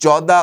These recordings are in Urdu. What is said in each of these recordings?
14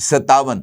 57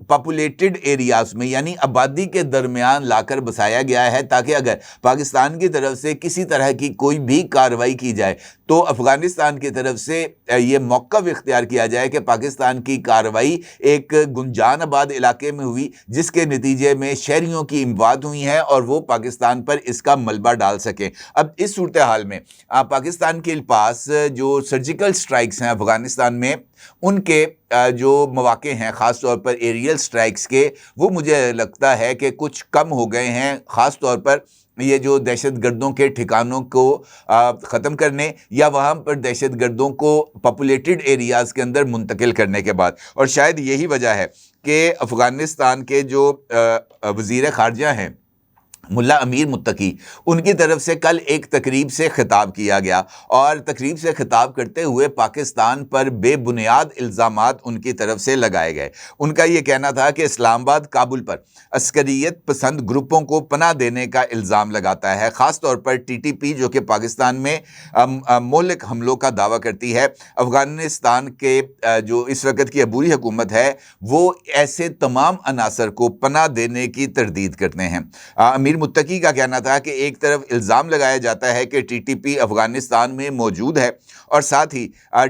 پاپولیٹڈ ایریاز میں یعنی آبادی کے درمیان لا کر بسایا گیا ہے تاکہ اگر پاکستان کی طرف سے کسی طرح کی کوئی بھی کارروائی کی جائے تو افغانستان کی طرف سے یہ موقف اختیار کیا جائے کہ پاکستان کی کارروائی ایک گنجان آباد علاقے میں ہوئی جس کے نتیجے میں شہریوں کی اموات ہوئی ہیں اور وہ پاکستان پر اس کا ملبہ ڈال سکیں۔ اب اس صورتحال میں پاکستان کے پاس جو سرجیکل سٹرائکس ہیں افغانستان میں ان کے جو مواقع ہیں خاص طور پر ایریل سٹرائکس کے، وہ مجھے لگتا ہے کہ کچھ کم ہو گئے ہیں، خاص طور پر یہ جو دہشت گردوں کے ٹھکانوں کو ختم کرنے یا وہاں پر دہشت گردوں کو پاپولیٹڈ ایریاز کے اندر منتقل کرنے کے بعد۔ اور شاید یہی وجہ ہے کہ افغانستان کے جو وزیر خارجہ ہیں ملا امیر متقی، ان کی طرف سے کل ایک تقریب سے خطاب کیا گیا اور تقریب سے خطاب کرتے ہوئے پاکستان پر بے بنیاد الزامات ان کی طرف سے لگائے گئے۔ ان کا یہ کہنا تھا کہ اسلام آباد کابل پر عسکریت پسند گروپوں کو پناہ دینے کا الزام لگاتا ہے، خاص طور پر ٹی ٹی پی جو کہ پاکستان میں مہلک حملوں کا دعویٰ کرتی ہے۔ افغانستان کے جو اس وقت کی عبوری حکومت ہے وہ ایسے تمام عناصر کو پناہ دینے کی تردید کرتے ہیں۔ امیر متقی کا کہنا تھا کہ ایک طرف الزام لگایا جاتا ہے کہ ٹی ٹی پی افغانستان میں موجود ہے اور ساتھ ہی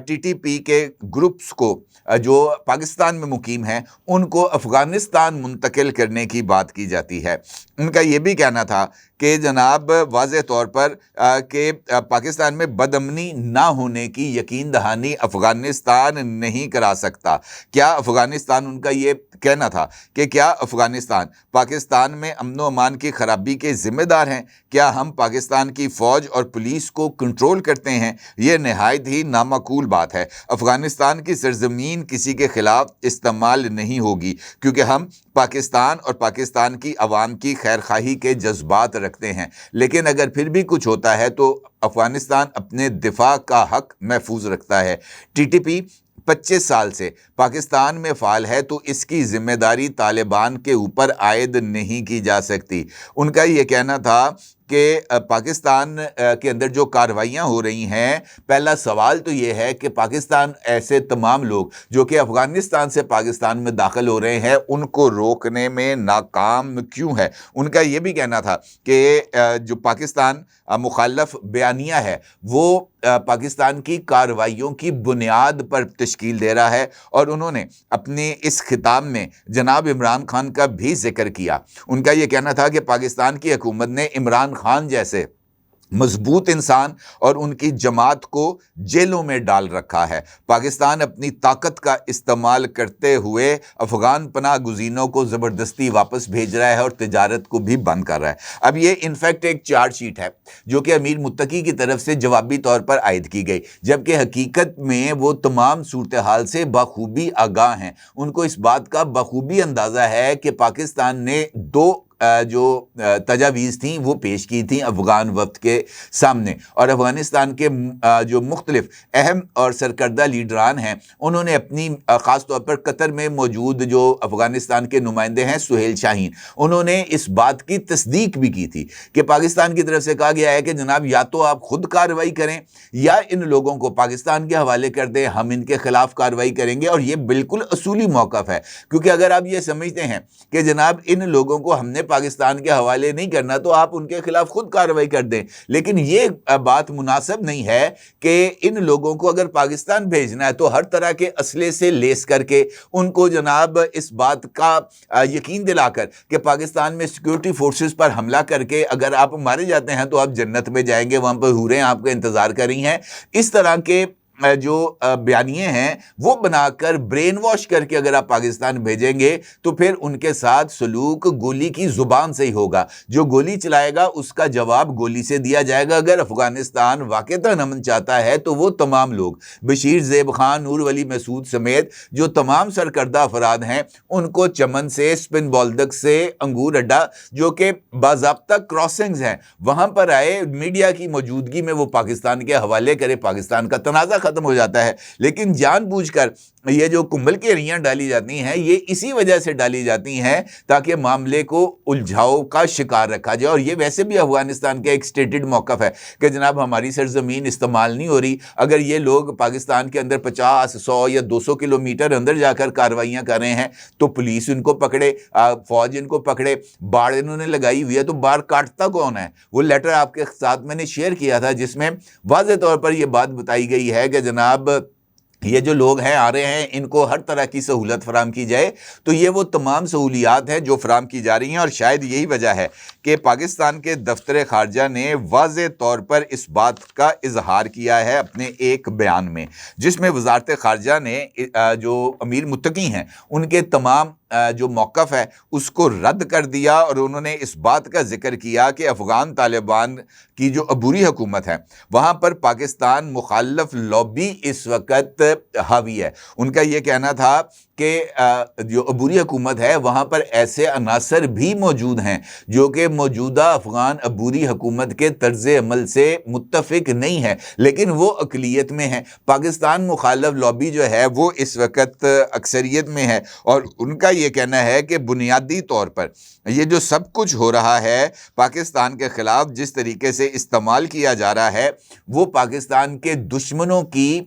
ٹی ٹی پی کے گروپس کو جو پاکستان میں مقیم ہیں ان کو افغانستان منتقل کرنے کی بات کی جاتی ہے۔ ان کا یہ بھی کہنا تھا کہ جناب واضح طور پر کہ پاکستان میں بدامنی نہ ہونے کی یقین دہانی افغانستان نہیں کرا سکتا۔ کیا افغانستان، ان کا یہ کہنا تھا کہ کیا افغانستان پاکستان میں امن و امان کی خرابی کے ذمہ دار ہیں؟ کیا ہم پاکستان کی فوج اور پولیس کو کنٹرول کرتے ہیں؟ یہ نہایت ہی نامعقول بات ہے۔ افغانستان کی سرزمین کسی کے خلاف استعمال نہیں ہوگی کیونکہ ہم پاکستان اور پاکستان کی عوام کی خیرخواہی کے جذبات رکھتے ہیں، لیکن اگر پھر بھی کچھ ہوتا ہے تو افغانستان اپنے دفاع کا حق محفوظ رکھتا ہے۔ ٹی ٹی پی 25 سال سے پاکستان میں فعال ہے تو اس کی ذمہ داری طالبان کے اوپر عائد نہیں کی جا سکتی۔ ان کا یہ کہنا تھا کہ پاکستان کے اندر جو کارروائیاں ہو رہی ہیں، پہلا سوال تو یہ ہے کہ پاکستان ایسے تمام لوگ جو کہ افغانستان سے پاکستان میں داخل ہو رہے ہیں ان کو روکنے میں ناکام کیوں ہے؟ ان کا یہ بھی کہنا تھا کہ جو پاکستان مخالف بیانیہ ہے وہ پاکستان کی کارروائیوں کی بنیاد پر تشکیل دے رہا ہے، اور انہوں نے اپنے اس خطاب میں جناب عمران خان کا بھی ذکر کیا۔ ان کا یہ کہنا تھا کہ پاکستان کی حکومت نے عمران خان جیسے مضبوط انسان اور ان کی جماعت کو جیلوں میں ڈال رکھا ہے۔ پاکستان اپنی طاقت کا استعمال کرتے ہوئے افغان پناہ گزینوں کو زبردستی واپس بھیج رہا ہے اور تجارت کو بھی بند کر رہا ہے۔ اب یہ انفیکٹ ایک چارج شیٹ ہے جو کہ امیر متقی کی طرف سے جوابی طور پر عائد کی گئی، جبکہ حقیقت میں وہ تمام صورتحال سے بخوبی آگاہ ہیں۔ ان کو اس بات کا بخوبی اندازہ ہے کہ پاکستان نے دو جو تجاویز تھیں وہ پیش کی تھیں افغان وفد کے سامنے، اور افغانستان کے جو مختلف اہم اور سرکردہ لیڈران ہیں انہوں نے اپنی خاص طور پر قطر میں موجود جو افغانستان کے نمائندے ہیں سہیل شاہین، انہوں نے اس بات کی تصدیق بھی کی تھی کہ پاکستان کی طرف سے کہا گیا ہے کہ جناب یا تو آپ خود کارروائی کریں یا ان لوگوں کو پاکستان کے حوالے کر دیں، ہم ان کے خلاف کارروائی کریں گے۔ اور یہ بالکل اصولی موقف ہے، کیونکہ اگر آپ یہ سمجھتے ہیں کہ جناب ان لوگوں کو ہم نے پاکستان کے حوالے نہیں کرنا تو آپ ان کے خلاف خود کارروائی کر دیں، لیکن یہ بات مناسب نہیں ہے کہ ان لوگوں کو اگر پاکستان بھیجنا ہے تو ہر طرح کے اسلحے سے لیس کر کے ان کو جناب اس بات کا یقین دلا کر کہ پاکستان میں سیکیورٹی فورسز پر حملہ کر کے اگر آپ مارے جاتے ہیں تو آپ جنت میں جائیں گے، وہاں پر حوریں آپ کا انتظار کر رہی ہیں، اس طرح کے جو بیانیے ہیں وہ بنا کر برین واش کر کے اگر آپ پاکستان بھیجیں گے تو پھر ان کے ساتھ سلوک گولی کی زبان سے ہی ہوگا۔ جو گولی چلائے گا اس کا جواب گولی سے دیا جائے گا۔ اگر افغانستان واقعتاً امن چاہتا ہے تو وہ تمام لوگ بشیر زیب خان، نور ولی مسعود سمیت جو تمام سرکردہ افراد ہیں ان کو چمن سے، سپن بولدک سے، انگور اڈا جو کہ باضابطہ کراسنگز ہیں وہاں پر آئے، میڈیا کی موجودگی میں وہ پاکستان کے حوالے کرے، پاکستان کا تنازع ختم ہو جاتا ہے. لیکن جان بوجھ کر یہ جو کمبل کی ریاں ڈالی جاتی ہیں یہ اسی وجہ سے ڈالی جاتی ہیں تاکہ معاملے کو الجھاؤ کا شکار رکھا جائے. اور یہ ویسے بھی افغانستان کا ایک سٹیٹڈ موقف ہے کہ جناب ہماری سرزمین استعمال نہیں ہو رہی. اگر یہ لوگ پاکستان کے اندر 50 100 یا 200 کلومیٹر اندر جا کر کارروائیاں کر رہے ہیں تو پولیس ان کو پکڑے, فوج ان کو پکڑے, باڑ انہوں نے لگائی ہوئی ہے تو باڑ کاٹتا کون ہے؟ وہ لیٹر آپ کے ساتھ میں نے شیئر کیا تھا جس میں واضح طور پر یہ بات بتائی گئی ہے کہ جناب یہ جو لوگ ہیں آ رہے ہیں ان کو ہر طرح کی سہولت فراہم کی جائے. تو یہ وہ تمام سہولیات ہیں جو فراہم کی جا رہی ہیں, اور شاید یہی وجہ ہے کہ پاکستان کے دفتر خارجہ نے واضح طور پر اس بات کا اظہار کیا ہے اپنے ایک بیان میں, جس میں وزارت خارجہ نے جو امیر متقی ہیں ان کے تمام جو موقف ہے اس کو رد کر دیا, اور انہوں نے اس بات کا ذکر کیا کہ افغان طالبان کی جو عبوری حکومت ہے وہاں پر پاکستان مخالف لابی اس وقت حاوی ہے. ان کا یہ کہنا تھا کہ جو عبوری حکومت ہے وہاں پر ایسے عناصر بھی موجود ہیں جو کہ موجودہ افغان عبوری حکومت کے طرز عمل سے متفق نہیں ہے, لیکن وہ اقلیت میں ہیں. پاکستان مخالف لابی جو ہے وہ اس وقت اکثریت میں ہے, اور ان کا یہ کہنا ہے کہ بنیادی طور پر یہ جو سب کچھ ہو رہا ہے پاکستان کے خلاف جس طریقے سے استعمال کیا جا رہا ہے وہ پاکستان کے دشمنوں کی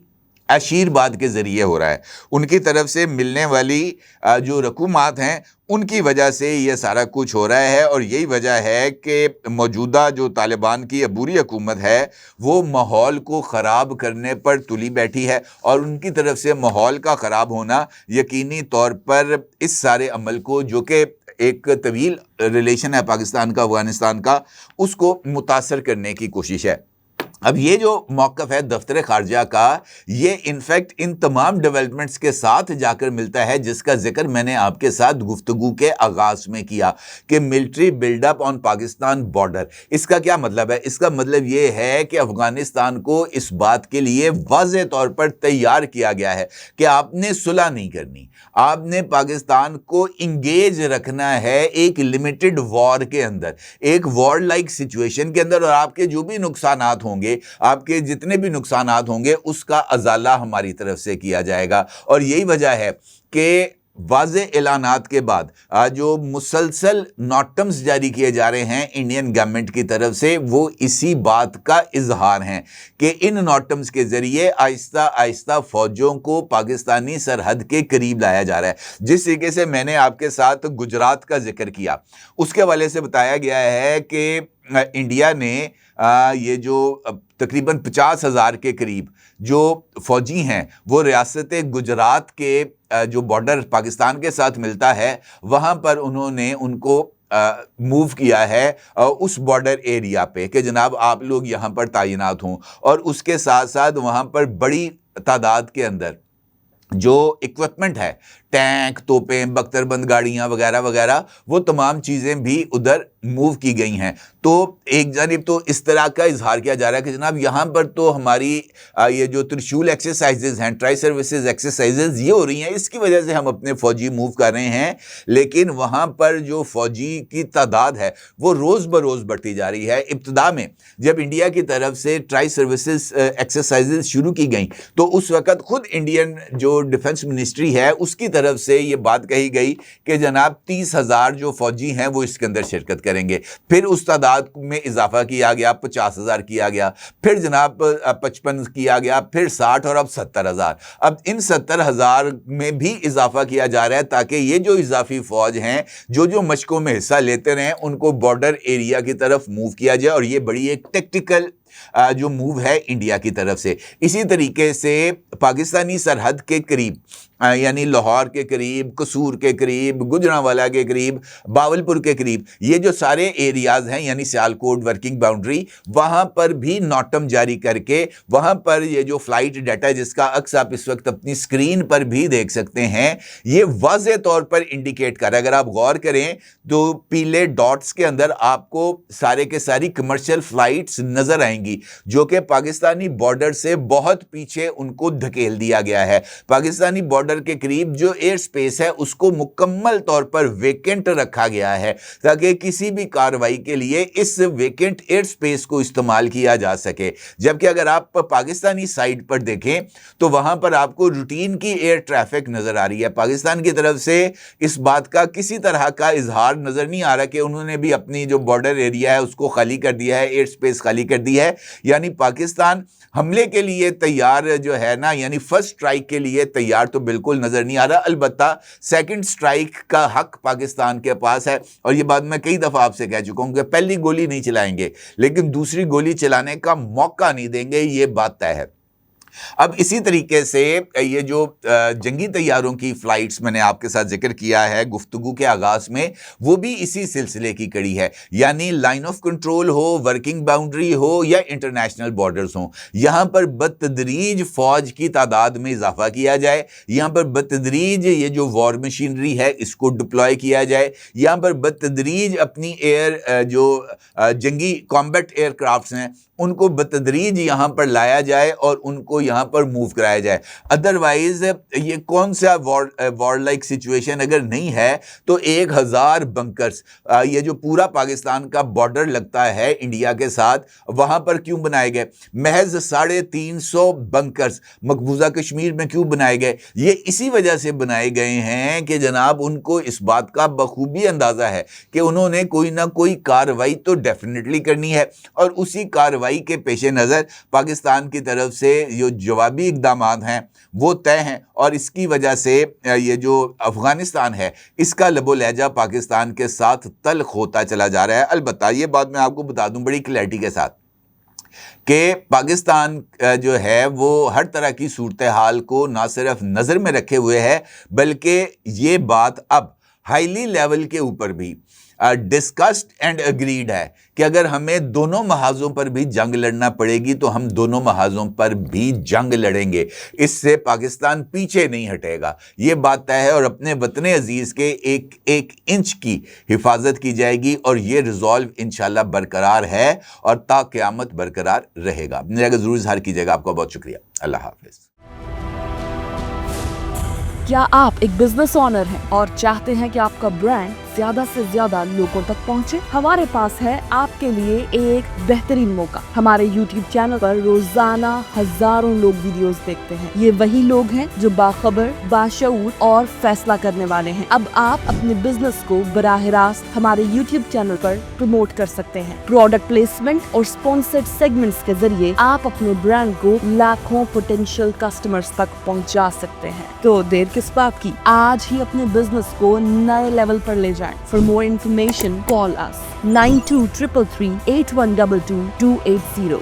آشیرواد کے ذریعے ہو رہا ہے. ان کی طرف سے ملنے والی جو رقومات ہیں ان کی وجہ سے یہ سارا کچھ ہو رہا ہے, اور یہی وجہ ہے کہ موجودہ جو طالبان کی عبوری حکومت ہے وہ ماحول کو خراب کرنے پر تلی بیٹھی ہے, اور ان کی طرف سے ماحول کا خراب ہونا یقینی طور پر اس سارے عمل کو جو کہ ایک طویل ریلیشن ہے پاکستان کا افغانستان کا اس کو متاثر کرنے کی کوشش ہے. اب یہ جو موقف ہے دفتر خارجہ کا یہ انفیکٹ ان تمام ڈیولپمنٹس کے ساتھ جا کر ملتا ہے جس کا ذکر میں نے آپ کے ساتھ گفتگو کے آغاز میں کیا کہ ملٹری بلڈ اپ آن پاکستان بارڈر. اس کا کیا مطلب ہے؟ اس کا مطلب یہ ہے کہ افغانستان کو اس بات کے لیے واضح طور پر تیار کیا گیا ہے کہ آپ نے صلح نہیں کرنی, آپ نے پاکستان کو انگیج رکھنا ہے ایک لمیٹڈ وار کے اندر, ایک وار لائک سچویشن کے اندر, اور آپ کے جو بھی نقصانات ہوں گے آپ کے جتنے بھی نقصانات ہوں گے اس کا ازالہ ہماری طرف سے کیا جائے گا. اور یہی وجہ ہے کہ واضح اعلانات کے بعد جو مسلسل نوٹمز جاری کیے جا رہے ہیں انڈین گورنمنٹ کی طرف سے وہ اسی بات کا اظہار ہیں کہ ان نوٹمز کے ذریعے آہستہ آہستہ فوجوں کو پاکستانی سرحد کے قریب لایا جا رہا ہے. جس طریقے سے میں نے آپ کے ساتھ گجرات کا ذکر کیا اس کے حوالے سے بتایا گیا ہے کہ انڈیا نے یہ جو تقریباً 50,000 کے قریب جو فوجی ہیں وہ ریاست گجرات کے جو بارڈر پاکستان کے ساتھ ملتا ہے وہاں پر انہوں نے ان کو موو کیا ہے اس بارڈر ایریا پہ کہ جناب آپ لوگ یہاں پر تعینات ہوں, اور اس کے ساتھ ساتھ وہاں پر بڑی تعداد کے اندر جو اکوپمنٹ ہے ٹینک, توپیں, بختر بند گاڑیاں وغیرہ وغیرہ وہ تمام چیزیں بھی ادھر موو کی گئی ہیں. تو ایک جانب تو اس طرح کا اظہار کیا جا رہا ہے کہ جناب یہاں پر تو ہماری یہ جو ترشول ایکسرسائزز ہیں, ٹرائی سروسز ایکسرسائزز یہ ہو رہی ہیں, اس کی وجہ سے ہم اپنے فوجی موو کر رہے ہیں, لیکن وہاں پر جو فوجی کی تعداد ہے وہ روز بروز بڑھتی جا رہی ہے. ابتدا میں جب انڈیا کی طرف سے ٹرائی سروسز ایکسرسائزز شروع کی گئیں تو اس وقت خود انڈین جو ڈیفنس منسٹری ہے اس کی طرف سے یہ بات کہی گئی کہ جناب 30,000 جو فوجی ہیں وہ اس کے اندر شرکت کریں گے. پھر اس تعداد میں اضافہ کیا گیا, 50,000 کیا گیا, پھر جناب 55 کیا گیا, پھر 60 اور اب 70,000. اب ان 70,000 میں بھی اضافہ کیا جا رہا ہے تاکہ یہ جو اضافی فوج ہیں جو مشقوں میں حصہ لیتے رہیں ان کو بارڈر ایریا کی طرف موو کیا جائے, اور یہ بڑی ایک ٹیکٹیکل جو موو ہے انڈیا کی طرف سے. اسی طریقے سے پاکستانی سرحد کے قریب یعنی لاہور کے قریب, قصور کے قریب, گجرانوالہ کے قریب, باولپور کے قریب یہ جو سارے ایریاز ہیں یعنی سیالکوٹ ورکنگ باؤنڈری وہاں پر بھی نوٹم جاری کر کے وہاں پر یہ جو فلائٹ ڈیٹا جس کا عکس آپ اس وقت اپنی سکرین پر بھی دیکھ سکتے ہیں یہ واضح طور پر انڈیکیٹ کر رہا ہے. اگر آپ غور کریں تو پیلے ڈاٹس کے اندر آپ کو سارے کے ساری کمرشل فلائٹس نظر آئیں جائیں گی جو کہ پاکستانی بارڈر سے بہت پیچھے ان کو دھکیل دیا گیا ہے۔ پاکستانی بارڈر کے قریب جو ایئر سپیس ہے اس کو مکمل طور پر ویکنٹ رکھا گیا ہے تاکہ کسی بھی کارروائی کے لیے اس ویکنٹ ایئر سپیس کو استعمال کیا جا سکے۔ جبکہ اگر آپ پاکستانی سائٹ پر دیکھیں تو وہاں پر آپ کو روٹین کی ایئر ٹریفک نظر آ رہی ہے۔ پاکستان کی طرف سے اس بات کا کسی طرح کا اظہار نظر نہیں آ رہا کہ انہوں نے بھی اپنی جو بارڈر ایریا ہے اس کو خالی کر دیا ہے، ایئر سپیس خالی کر دی ہے، یعنی پاکستان حملے کے لیے تیار جو ہے نا، یعنی فرسٹ سٹرائک کے لیے تیار تو بالکل نظر نہیں آ رہا۔ البتہ سیکنڈ سٹرائک کا حق پاکستان کے پاس ہے، اور یہ بات میں کئی دفعہ آپ سے کہہ چکا ہوں کہ پہلی گولی نہیں چلائیں گے لیکن دوسری گولی چلانے کا موقع نہیں دیں گے، یہ بات طے ہے۔ اب اسی طریقے سے یہ جو جنگی طیاروں کی فلائٹس میں نے آپ کے ساتھ ذکر کیا ہے گفتگو کے آغاز میں، وہ بھی اسی سلسلے کی کڑی ہے، یعنی لائن آف کنٹرول ہو، ورکنگ باؤنڈری ہو یا انٹرنیشنل بارڈرز ہوں، یہاں پر بتدریج فوج کی تعداد میں اضافہ کیا جائے، یہاں پر بتدریج یہ جو وار مشینری ہے اس کو ڈپلوائے کیا جائے، یہاں پر بتدریج اپنی جو جنگی کامبیٹ ایئر کرافٹس ہیں ان کو بتدریج یہاں پر لایا جائے اور ان کو یہاں پر موو کرایا جائے۔ ادروائز یہ کون سا وار لائک سچویشن اگر نہیں ہے تو 1000 بنکرز، یہ جو پورا پاکستان کا بارڈر لگتا ہے انڈیا کے ساتھ، وہاں پر کیوں بنائے گئے؟ محض 350 بنکرز مقبوضہ کشمیر میں کیوں بنائے گئے؟ یہ اسی وجہ سے بنائے گئے ہیں کہ جناب ان کو اس بات کا بخوبی اندازہ ہے کہ انہوں نے کوئی نہ کوئی کارروائی تو ڈیفینیٹلی کرنی ہے، اور اسی کارروائی کے پیش نظر پاکستان کی طرف سے جو جوابی اقدامات ہیں وہ طے ہیں، اور اس کی وجہ سے یہ جو افغانستان ہے اس کا لب و لہجہ پاکستان کے ساتھ تلخ ہوتا چلا جا رہا ہے۔ البتہ یہ بات میں آپ کو بتا دوں بڑی کلیئرٹی کے ساتھ کہ پاکستان جو ہے وہ ہر طرح کی صورتحال کو نہ صرف نظر میں رکھے ہوئے ہے بلکہ یہ بات اب ہائیلی لیول کے اوپر بھی ڈسکسڈ اینڈ اگریڈ ہے کہ اگر ہمیں دونوں محاذوں پر بھی جنگ لڑنا پڑے گی تو ہم دونوں محاذوں پر بھی جنگ لڑیں گے، اس سے پاکستان پیچھے نہیں ہٹے گا، یہ بات طے ہے، اور اپنے وطن عزیز کے ایک ایک انچ کی حفاظت کی جائے گی، اور یہ ریزالو انشاءاللہ برقرار ہے اور تا قیامت برقرار رہے گا۔ میرا ضرور اظہار کیجیے گا۔ آپ کا بہت شکریہ۔ اللہ حافظ۔ کیا آپ ایک بزنس اونر ہیں اور چاہتے ہیں کہ آپ کا برانڈ زیادہ سے زیادہ لوگوں تک پہنچے؟ ہمارے پاس ہے آپ کے لیے ایک بہترین موقع۔ ہمارے یوٹیوب چینل پر روزانہ ہزاروں لوگ ویڈیوز دیکھتے ہیں۔ یہ وہی لوگ ہیں جو باخبر، باشعور اور فیصلہ کرنے والے ہیں۔ اب آپ اپنے بزنس کو براہ راست ہمارے یوٹیوب چینل پر پروموٹ کر سکتے ہیں۔ پروڈکٹ پلیسمنٹ اور اسپانسرڈ سیگمنٹس کے ذریعے آپ اپنے برانڈ کو لاکھوں پوٹینشیل کسٹمرز تک پہنچا سکتے ہیں۔ تو دیر کس بات کی؟ آج ہی اپنے بزنس کو نئے لیول پر لے جائیں۔ For more information, call us 9233 8122 280.